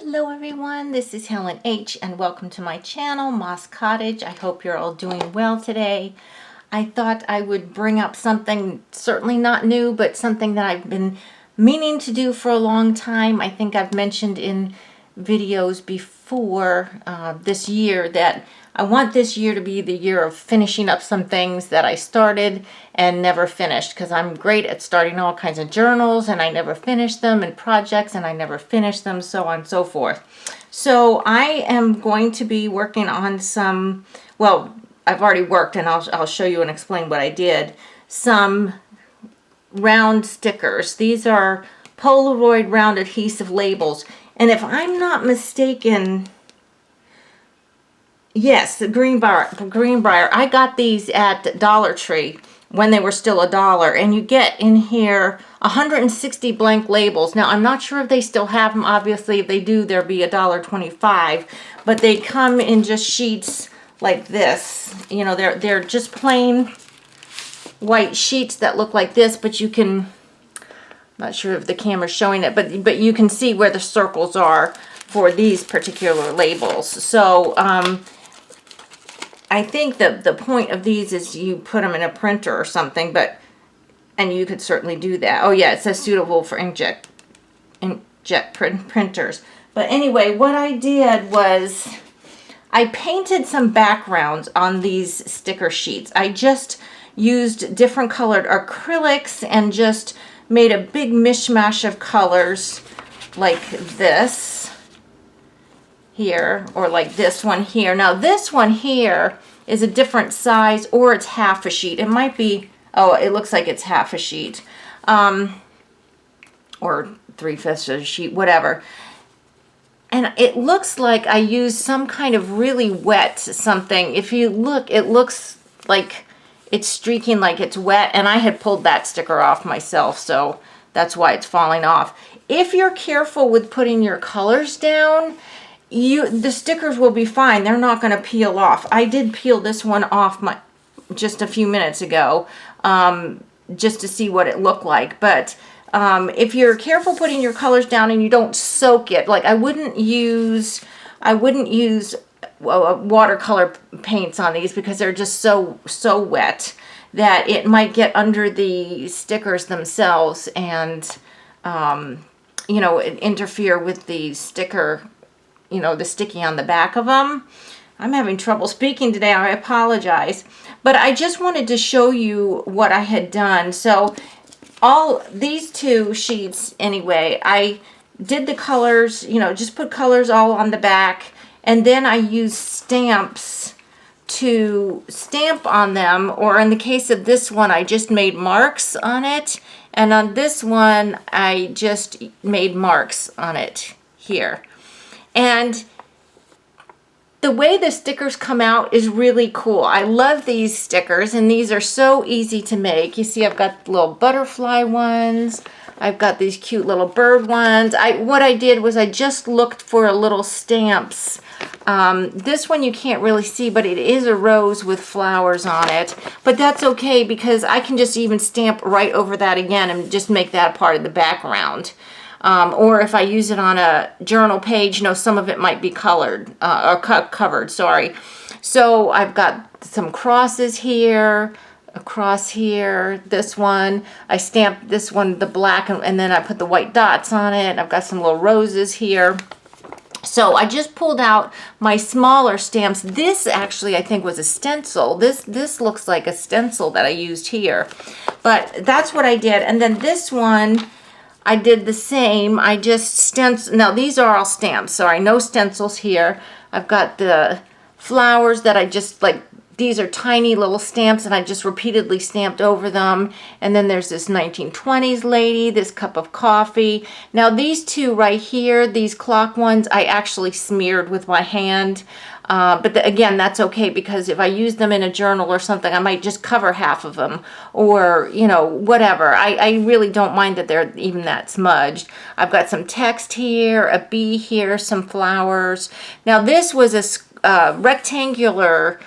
Hello everyone, this is Helen H. and welcome to my channel, Moss Cottage. I hope you're all doing well today. I thought I would bring up something certainly not new, but something that I've been meaning to do for a long time. I think I've mentioned in videos before this year that I want this year to be the year of finishing up some things that I started and never finished, because I'm great at starting all kinds of journals and I never finish them, and projects and I never finish them, so on and so forth. So I am going to be working on some, well, I've already worked and I'll show you and explain what I did, some round stickers. These are Polaroid round adhesive labels. And if I'm not mistaken, yes, the Greenbrier. I got these at Dollar Tree when they were still $1, and you get in here 160 blank labels. Now, I'm not sure if they still have them. Obviously, if they do, there'll be $1.25. But they come in just sheets like this. You know, they're just plain white sheets that look like this, but you can, not sure if the camera's showing it, but you can see where the circles are for these particular labels. So I think the point of these is you put them in a printer or something, and you could certainly do that. Oh yeah, it says suitable for inkjet printers. But anyway, what I did was I painted some backgrounds on these sticker sheets. I just used different colored acrylics and just made a big mishmash of colors like this here, or like this one here. Now this one here is a different size, or it's half a sheet. It might be, oh, it looks like it's half a sheet, or 3/5 of a sheet, whatever. And it looks like I used some kind of really wet something. If you look, it looks like it's streaking like it's wet, and I had pulled that sticker off myself, so that's why it's falling off. If you're careful with putting your colors down, the stickers will be fine. They're not going to peel off. I did peel this one off just a few minutes ago, just to see what it looked like. But if you're careful putting your colors down and you don't soak it, like I wouldn't use watercolor paints on these, because they're just so wet that it might get under the stickers themselves and you know, interfere with the sticker, you know, the sticky on the back of them. I'm having trouble speaking today, I apologize, but I just wanted to show you what I had done. So all these two sheets anyway, I did the colors, you know, just put colors all on the back. And then I use stamps to stamp on them, or in the case of this one, I just made marks on it. And on this one, I just made marks on it here. And the way the stickers come out is really cool. I love these stickers, and these are so easy to make. You see, I've got little butterfly ones. I've got these cute little bird ones. What I did was I just looked for little stamps. This one you can't really see, but it is a rose with flowers on it. But that's okay, because I can just even stamp right over that again and just make that part of the background. Or if I use it on a journal page, you know, some of it might be colored, or covered, sorry. So I've got some crosses here, a cross here, this one. I stamped this one, the black, and then I put the white dots on it. I've got some little roses here. So I just pulled out my smaller stamps. This actually, I think, was a stencil. This looks like a stencil that I used here. But that's what I did. And then this one, I did the same. I just stenciled. Now, these are all stamps. Sorry, no stencils here. I've got the flowers that I just, like, these are tiny little stamps, and I just repeatedly stamped over them. And then there's this 1920s lady, this cup of coffee. Now these two right here, these clock ones, I actually smeared with my hand. But again, that's okay, because if I use them in a journal or something, I might just cover half of them, or, you know, whatever. I really don't mind that they're even that smudged. I've got some text here, a bee here, some flowers. Now this was a rectangular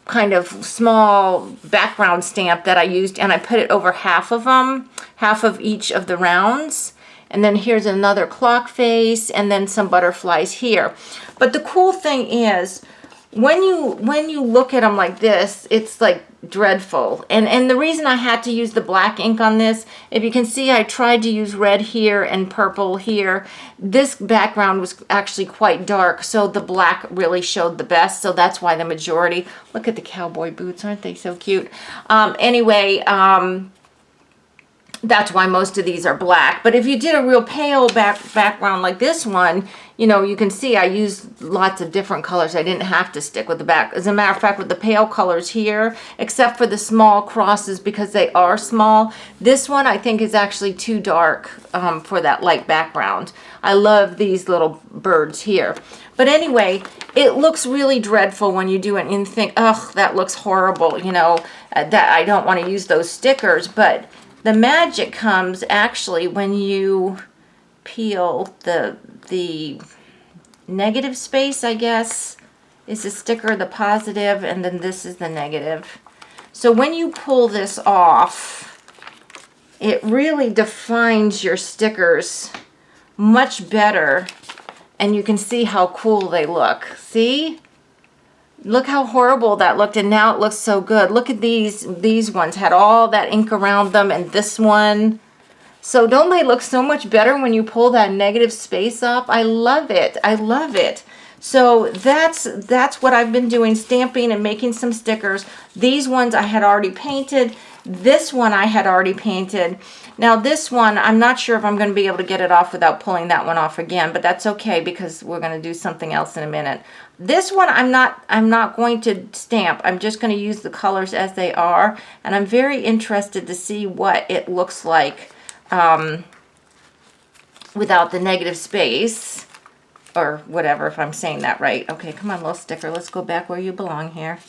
kind of small background stamp that I used, and I put it over half of them, half of each of the rounds. And then here's another clock face, and then some butterflies here. But the cool thing is, when you look at them like this, it's like dreadful. And the reason I had to use the black ink on this, if you can see, I tried to use red here and purple here. This background was actually quite dark, so the black really showed the best. So that's why the majority. Look at the cowboy boots, aren't they so cute? Anyway, that's why most of these are black. But if you did a real pale background like this one, you know, you can see I used lots of different colors. I didn't have to stick with the back. As a matter of fact, with the pale colors here, except for the small crosses because they are small, this one I think is actually too dark for that light background. I love these little birds here. But anyway, it looks really dreadful when you do it and you think, ugh, that looks horrible, you know, that I don't want to use those stickers. But the magic comes actually when you peel the negative space, I guess, is the sticker, the positive, and then this is the negative. So when you pull this off, it really defines your stickers much better, and you can see how cool they look. See? Look how horrible that looked, and now it looks so good. Look at these ones had all that ink around them, and this one. So don't they look so much better when you pull that negative space off? I love it. I love it. So that's what I've been doing, stamping and making some stickers. These ones I had already painted. This one I had already painted. Now this one, I'm not sure if I'm going to be able to get it off without pulling that one off again, but that's okay because we're going to do something else in a minute. This one I'm not going to stamp. I'm just going to use the colors as they are, and I'm very interested to see what it looks like without the negative space, or whatever, if I'm saying that right. Okay, come on, little sticker. Let's go back where you belong here.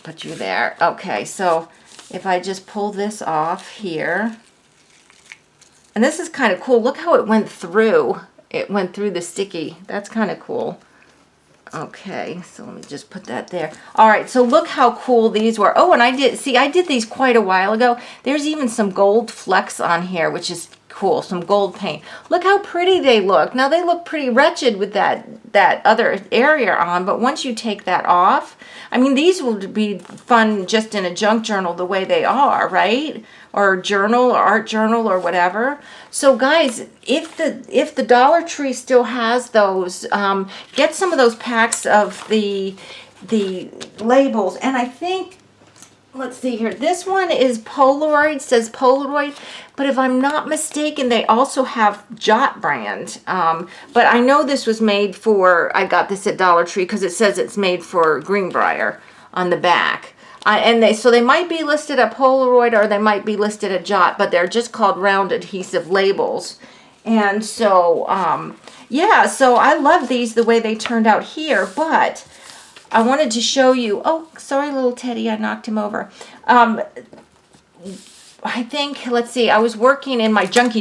Put you there. Okay, so if I just pull this off here, and this is kind of cool. Look how it went through. It went through the sticky. That's kind of cool. Okay, so let me just put that there. All right, so look how cool these were. Oh, and I did these quite a while ago. There's even some gold flecks on here, which is cool, some gold paint. Look how pretty they look. Now they look pretty wretched with that other area on, but once you take that off, I mean, these will be fun just in a junk journal the way they are, right? Or journal or art journal or whatever. So guys, if the Dollar Tree still has those, get some of those packs of the labels. And I think, let's see here, this one is Polaroid, says Polaroid, but if I'm not mistaken, they also have Jot brand. But I know this was made for, I got this at Dollar Tree because it says it's made for Greenbrier on the back. So they might be listed at Polaroid or they might be listed at Jot, but they're just called round adhesive labels. And so, yeah, so I love these the way they turned out here, but I wanted to show you, oh, sorry, little Teddy, I knocked him over. I think, let's see, I was working in my junk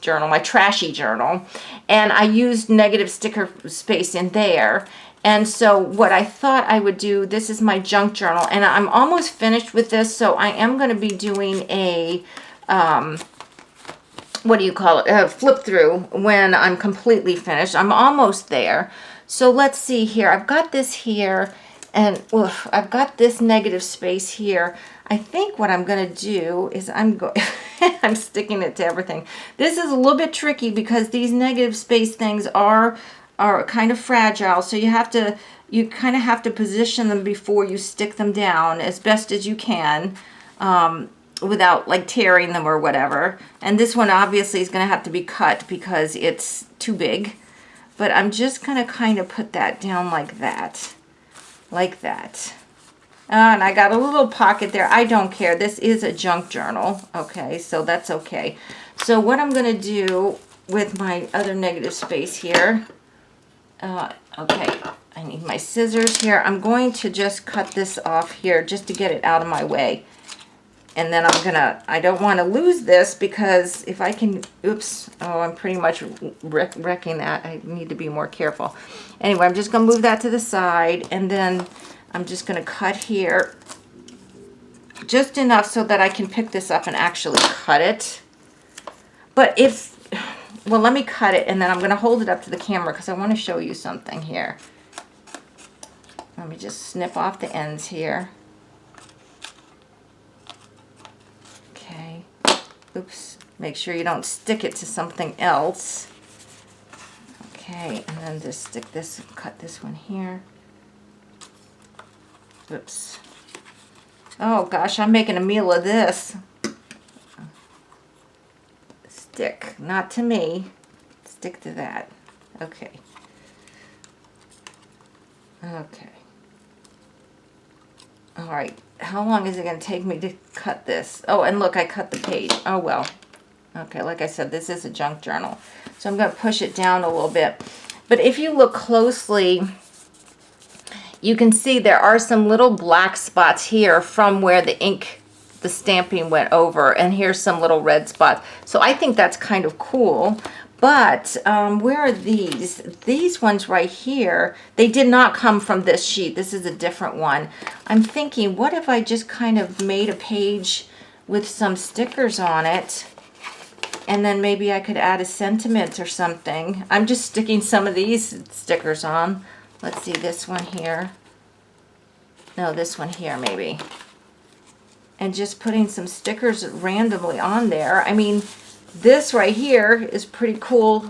journal, my trashy journal, and I used negative sticker space in there. And so what I thought I would do, this is my junk journal, and I'm almost finished with this, so I am going to be doing a, what do you call it, a flip through when I'm completely finished. I'm almost there. So let's see here. I've got this here, and I've got this negative space here. I think what I'm going to do is I'm sticking it to everything. This is a little bit tricky because these negative space things are kind of fragile, so you kind of have to position them before you stick them down as best as you can, without like tearing them or whatever. And this one obviously is going to have to be cut because it's too big, but I'm just going to kind of put that down like that. And I got a little pocket there. I don't care. This is a junk journal, okay, so that's okay. So what I'm going to do with my other negative space here, okay, I need my scissors here. I'm going to just cut this off here just to get it out of my way. And then I don't want to lose this because if I can, oops, oh, I'm pretty much wrecking that. I need to be more careful. Anyway, I'm just going to move that to the side, and then I'm just going to cut here just enough so that I can pick this up and actually cut it. But if well, let me cut it, and then I'm going to hold it up to the camera because I want to show you something here. Let me just snip off the ends here. Okay. Oops. Make sure you don't stick it to something else. Okay, and then just stick this, cut this one here. Oops. Oh gosh, I'm making a meal of this. Stick, not to me. Stick to that. Okay. Okay. All right. How long is it going to take me to cut this? Oh, and look, I cut the page. Oh, well. Okay, like I said, this is a junk journal. So I'm going to push it down a little bit. But if you look closely, you can see there are some little black spots here from where the ink, the stamping went over. And here's some little red spots. So I think that's kind of cool. But where are these? These ones right here, they did not come from this sheet. This is a different one. I'm thinking, what if I just kind of made a page with some stickers on it? And then maybe I could add a sentiment or something. I'm just sticking some of these stickers on. Let's see, this one here. No, this one here maybe. And just putting some stickers randomly on there. I mean, this right here is pretty cool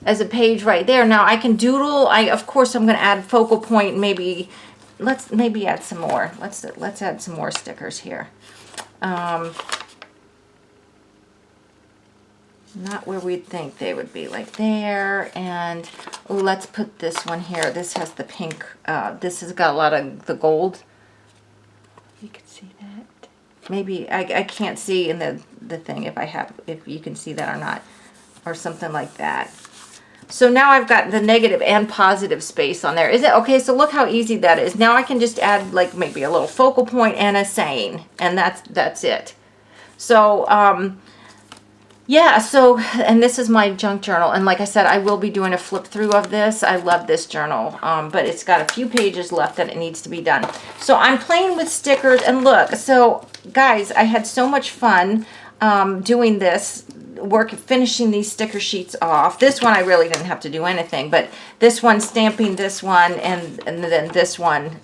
as a page right there. Now I can doodle. Of course I'm going to add focal point. Maybe let's add some more. Let's add some more stickers here. Not where we'd think they would be, like there. And let's put this one here. This has the pink. This has got a lot of the gold. You can see that. Maybe I can't see in the thing if you can see that or not, or something like that. So now I've got the negative and positive space on there. Is it okay? So look how easy that is. Now I can just add like maybe a little focal point and a saying, and that's it. So yeah, so, and this is my junk journal, and like I said, I will be doing a flip through of this. I love this journal, but it's got a few pages left that it needs to be done. So I'm playing with stickers, and look, so guys, I had so much fun doing this, finishing these sticker sheets off. This one I really didn't have to do anything, but this one, stamping this one, and then this one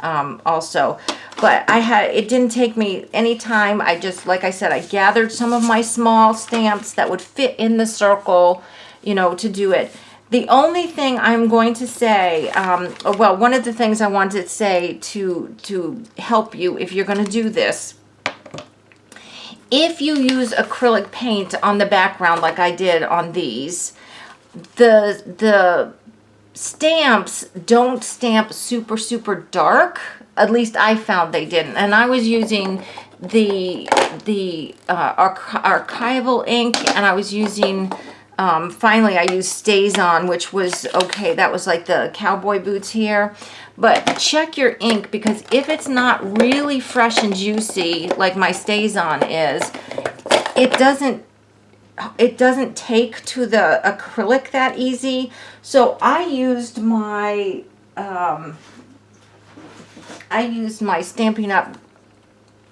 also. But it didn't take me any time. I just, like I said, I gathered some of my small stamps that would fit in the circle, you know, to do it. The only thing I'm going to say, well, one of the things I wanted to say to help you if you're going to do this, if you use acrylic paint on the background like I did on these, the stamps don't stamp super, super dark. At least I found they didn't. And I was using the archival ink, and I was using, finally I used Stays On, which was okay. That was like the cowboy boots here. But check your ink, because if it's not really fresh and juicy like my Stays On is, it doesn't take to the acrylic that easy. So I used my Stampin' Up!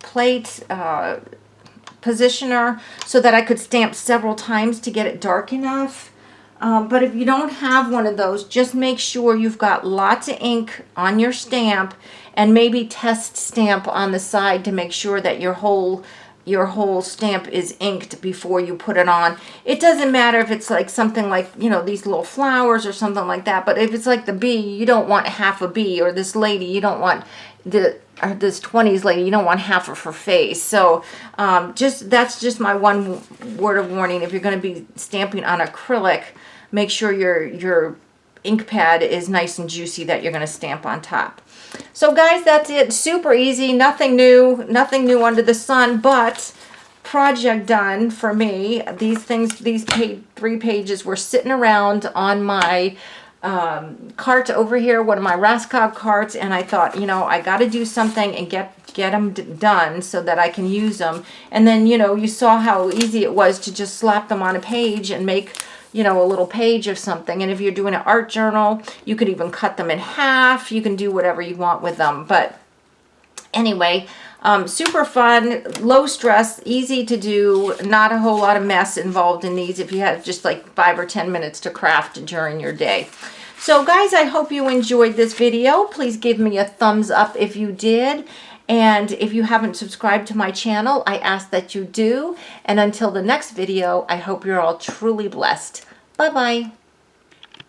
Plate positioner so that I could stamp several times to get it dark enough. But if you don't have one of those, just make sure you've got lots of ink on your stamp, and maybe test stamp on the side to make sure that your whole stamp is inked before you put it on. It doesn't matter if it's like something like, you know, these little flowers or something like that, but if it's like the bee, you don't want half a bee, or this lady, you don't want this 20s lady, you don't want half of her face. So that's just my one word of warning. If you're going to be stamping on acrylic, make sure your ink pad is nice and juicy that you're going to stamp on top. So guys, that's it. Super easy. Nothing new under the sun, but project done for me. These 3 pages were sitting around on my cart over here, one of my Raskog carts, and I thought, you know, I got to do something and get them done so that I can use them. And then, you know, you saw how easy it was to just slap them on a page and make, you know, a little page of something. And if you're doing an art journal, you could even cut them in half. You can do whatever you want with them. But anyway, Super fun, low stress, easy to do, not a whole lot of mess involved in these if you have just like 5 or 10 minutes to craft during your day. So guys, I hope you enjoyed this video. Please give me a thumbs up if you did. And if you haven't subscribed to my channel, I ask that you do. And until the next video, I hope you're all truly blessed. Bye-bye.